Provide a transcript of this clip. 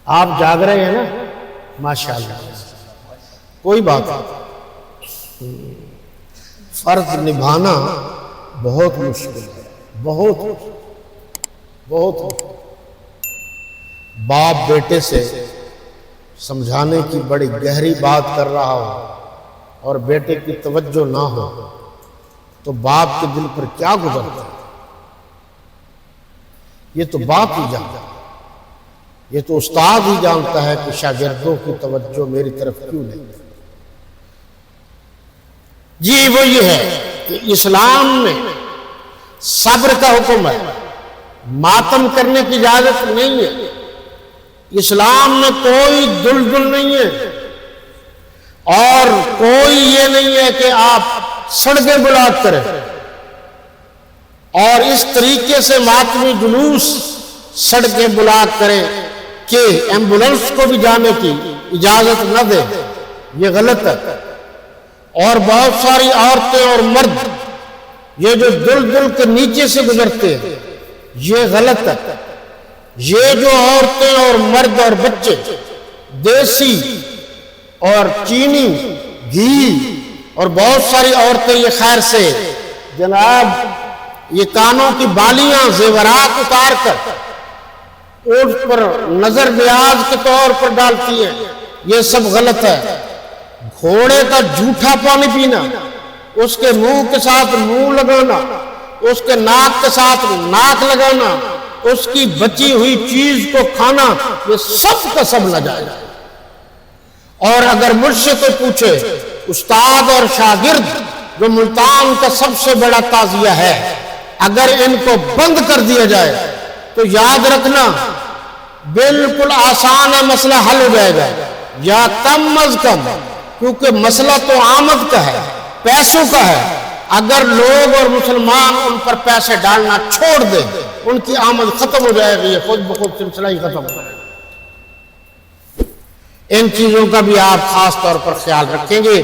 آپ جاگ رہے ہیں نا ماشاءاللہ، کوئی بات نہیں۔ فرض نبھانا بہت مشکل ہے، بہت بہت۔ باپ بیٹے سے سمجھانے کی بڑی گہری بات کر رہا ہو اور بیٹے کی توجہ نہ ہو تو باپ کے دل پر کیا گزرتا ہے؟ یہ تو باپ ہی جانتا ہے، یہ تو استاد ہی جانتا ہے کہ شاگردوں کی توجہ میری طرف کیوں نہیں۔ جی وہ یہ ہے کہ اسلام میں صبر کا حکم ہے، ماتم کرنے کی اجازت نہیں ہے۔ اسلام میں کوئی دلدل نہیں ہے، اور کوئی یہ نہیں ہے کہ آپ سڑکیں بلاک کریں اور اس طریقے سے ماتمی جلوس سڑکیں بلاک کریں کہ ایمبولنس کو بھی جانے کی اجازت نہ دیں، یہ غلط ہے۔ اور بہت ساری عورتیں اور مرد یہ جو دل کے نیچے سے گزرتے ہیں، یہ غلط ہے۔ یہ جو عورتیں اور مرد اور بچے دیسی اور چینی گھی اور بہت ساری عورتیں یہ خیر سے جناب یہ کانوں کی بالیاں زیورات اتار کر اس پر نظر نیاز کے طور پر ڈالتی ہیں، یہ سب غلط ہے۔ گھوڑے کا جھوٹا پانی پینا، اس کے منہ کے ساتھ منہ لگانا، اس کے ناک کے ساتھ ناک لگانا، اس کی بچی ہوئی چیز کو کھانا، یہ سب کا سب ناجائز ہے۔ اور اگر مجھ سے کوئی پوچھے استاد اور شاگرد جو ملتان کا سب سے بڑا تعزیہ ہے، اگر ان کو بند کر دیا جائے تو یاد رکھنا بالکل آسان ہے، مسئلہ حل ہو جائے گا، یا کم از کم، کیونکہ مسئلہ تو آمد کا ہے، پیسوں کا ہے۔ اگر لوگ اور مسلمان ان پر پیسے ڈالنا چھوڑ دیں، ان کی آمد ختم ہو جائے گی، یہ خود بخود سلسلہ ہی ختم ہو جائے گا۔ ان چیزوں کا بھی آپ خاص طور پر خیال رکھیں گے۔